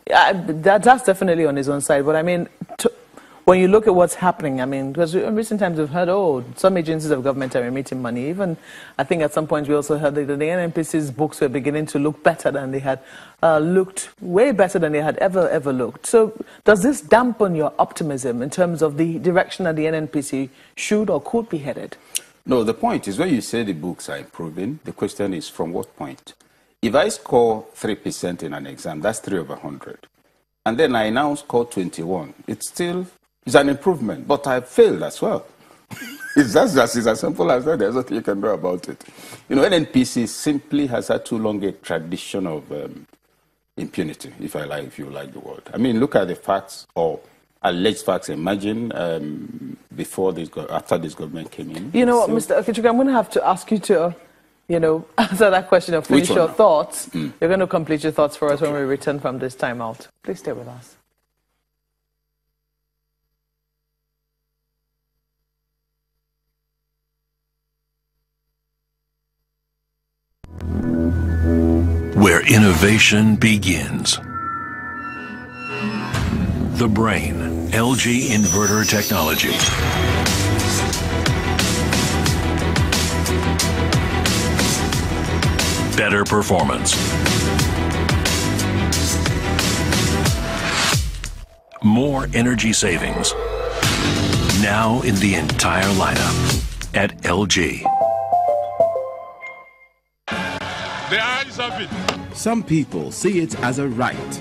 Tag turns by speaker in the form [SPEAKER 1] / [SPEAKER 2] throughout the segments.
[SPEAKER 1] That's definitely on his own side. But I mean, when you look at what's happening, I mean, because in recent times we've heard, oh, some agencies of government are emitting money. Even, I think at some point we also heard that the NNPC's books were beginning to look better than they had looked, way better than they had ever looked. So does this dampen your optimism in terms of the direction that the NNPC should or could be headed?
[SPEAKER 2] No, the point is when you say the books are improving, the question is from what point? If I score 3% in an exam, that's 3 over 100. And then I now score 21. It's an improvement, but I failed as well. It's just as simple as that. There's nothing you can do about it. You know, NNPC simply has had too long a tradition of impunity, if you like the word. I mean, look at the facts or alleged facts emerging after this government came in. You know what,
[SPEAKER 1] Mr. Ikechukwu, I'm going to have to ask you to, answer that question or finish your thoughts. You're going to complete your thoughts for us when we return from this time out. Please stay with us.
[SPEAKER 3] Where innovation begins. The Brain, LG Inverter Technology. Better performance. More energy savings. Now in the entire lineup at LG.
[SPEAKER 4] The eyes of it.
[SPEAKER 5] Some people see it as a right.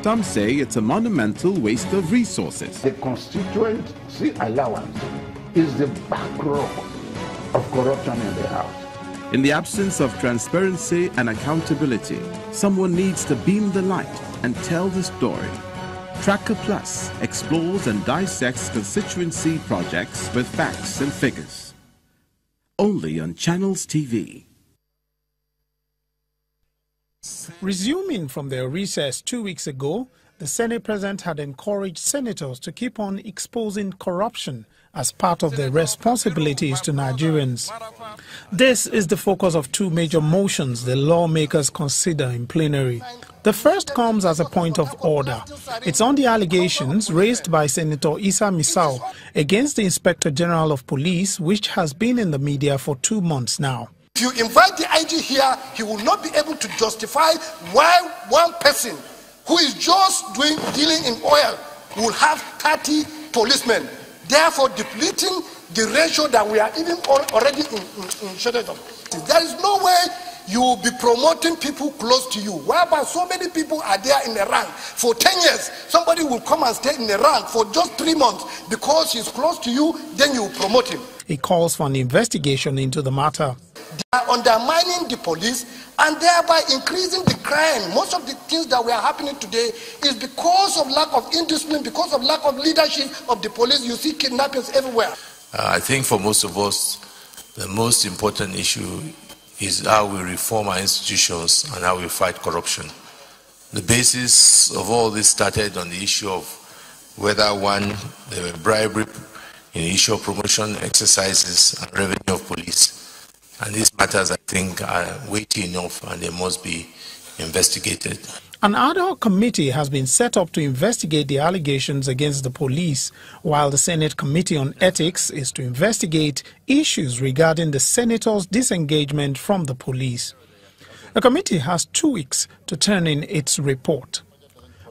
[SPEAKER 5] Some say it's a monumental waste of resources.
[SPEAKER 6] The constituency allowance is the backrock of corruption in the House.
[SPEAKER 5] In the absence of transparency and accountability, someone needs to beam the light and tell the story. Tracker Plus explores and dissects constituency projects with facts and figures. Only on Channels TV.
[SPEAKER 7] Resuming from their recess 2 weeks ago, the Senate President had encouraged senators to keep on exposing corruption as part of their responsibilities to Nigerians. This is the focus of two major motions the lawmakers consider in plenary. The first comes as a point of order. It's on the allegations raised by Senator Isa Misau against the Inspector General of Police, which has been in the media for 2 months now.
[SPEAKER 8] If you invite the IG here, he will not be able to justify why one person who is just dealing in oil will have 30 policemen, therefore depleting the ratio that we are even already in shortage of. There is no way you will be promoting people close to you, whereby so many people are there in the rank. For 10 years, somebody will come and stay in the rank for just 3 months because he's close to you, then you promote him.
[SPEAKER 7] He calls for an investigation into the matter.
[SPEAKER 8] They are undermining the police and thereby increasing the crime. Most of the things that were happening today is because of lack of indiscipline, because of lack of leadership of the police. You see kidnappings everywhere.
[SPEAKER 9] I think for most of us, the most important issue is how we reform our institutions and how we fight corruption. The basis of all this started on the issue of whether there were bribery in the issue of promotion exercises and revenue of police. And these matters, I think, are weighty enough and they must be investigated.
[SPEAKER 7] An ad hoc committee has been set up to investigate the allegations against the police, while the Senate Committee on Ethics is to investigate issues regarding the senators' disengagement from the police. The committee has 2 weeks to turn in its report.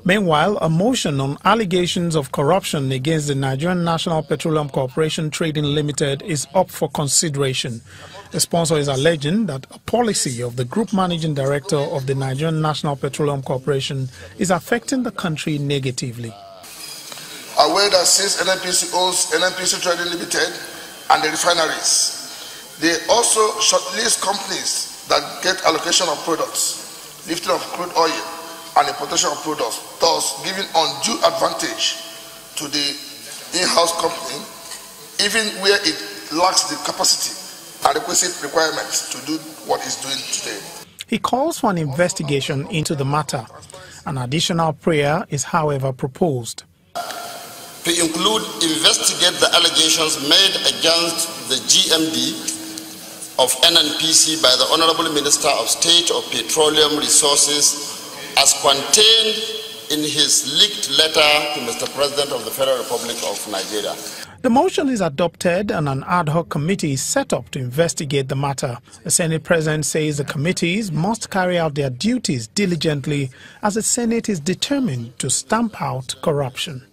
[SPEAKER 7] Meanwhile, a motion on allegations of corruption against the Nigerian National Petroleum Corporation Trading Limited is up for consideration. The sponsor is alleging that a policy of the Group Managing Director of the Nigerian National Petroleum Corporation is affecting the country negatively.
[SPEAKER 10] Aware that since NNPC owns NNPC Trading Limited and the refineries, they also shortlist companies that get allocation of products, lifting of crude oil, and importation of products, thus giving undue advantage to the in-house company, even where it lacks the capacity and requisite requirements to do what it's doing today.
[SPEAKER 7] He calls for an investigation into the matter. An additional prayer is, however, proposed.
[SPEAKER 11] To include, investigate the allegations made against the GMD of NNPC by the Honorable Minister of State of Petroleum Resources as contained in his leaked letter to Mr. President of the Federal Republic of Nigeria.
[SPEAKER 7] The motion is adopted and an ad hoc committee is set up to investigate the matter. The Senate President says the committees must carry out their duties diligently as the Senate is determined to stamp out corruption.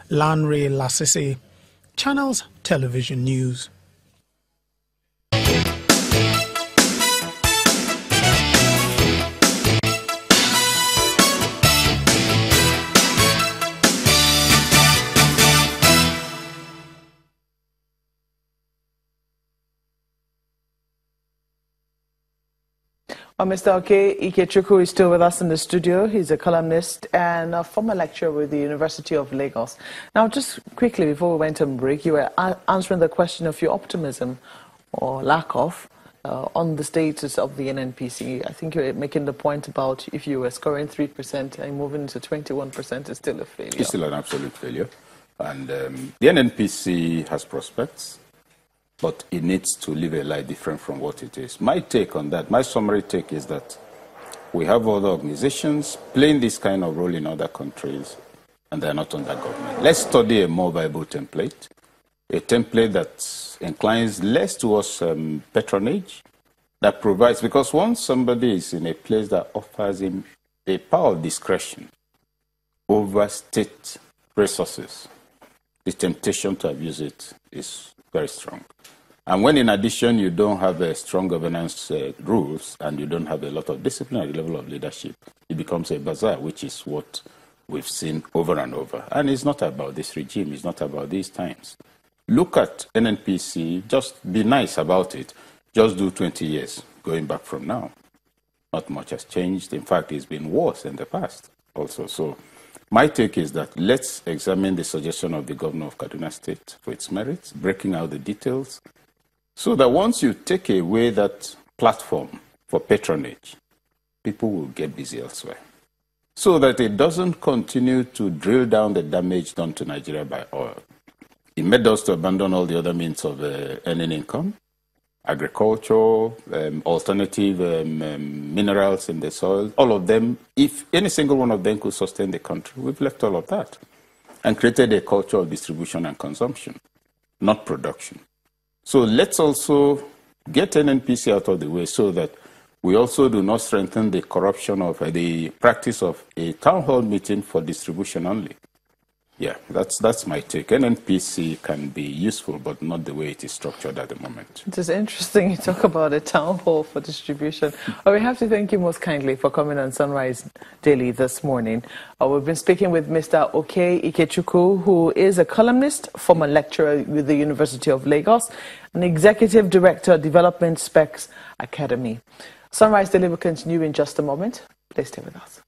[SPEAKER 7] Lanre Lasisi, Channels Television News.
[SPEAKER 1] Mr. Ikechukwu is still with us in the studio. He's a columnist and a former lecturer with the University of Lagos. Now, just quickly, before we went on break, you were answering the question of your optimism, or lack of, on the status of the NNPC. I think you were making the point about if you were scoring 3% and moving to 21% is still a failure.
[SPEAKER 2] It's still an absolute failure. And the NNPC has prospects, but it needs to live a life different from what it is. My take on that, my summary take is that we have other organizations playing this kind of role in other countries, and they're not under government. Let's study a more viable template, a template that inclines less towards patronage, that provides, because once somebody is in a place that offers him a power of discretion over state resources, the temptation to abuse it is very strong. And when in addition you don't have a strong governance rules and you don't have a lot of discipline at the level of leadership, it becomes a bazaar, which is what we've seen over and over. And it's not about this regime, it's not about these times. Look at NNPC, just be nice about it. Just do 20 years going back from now. Not much has changed. In fact, it's been worse in the past also. So my take is that let's examine the suggestion of the governor of Kaduna State for its merits, breaking out the details, so that once you take away that platform for patronage, people will get busy elsewhere. So that it doesn't continue to drill down the damage done to Nigeria by oil. It made us to abandon all the other means of earning income, agriculture, alternative minerals in the soil, all of them. If any single one of them could sustain the country, we've left all of that and created a culture of distribution and consumption, not production. So let's also get NNPC out of the way so that we also do not strengthen the corruption of the practice of a town hall meeting for distribution only. Yeah, that's my take. NNPC can be useful, but not the way it is structured at the moment.
[SPEAKER 1] It is interesting you talk about a town hall for distribution. We have to thank you most kindly for coming on Sunrise Daily this morning. We've been speaking with Mr. Ikechukwu, who is a columnist, former lecturer with the University of Lagos, and Executive Director, Development Specs Academy. Sunrise Daily will continue in just a moment. Please stay with us.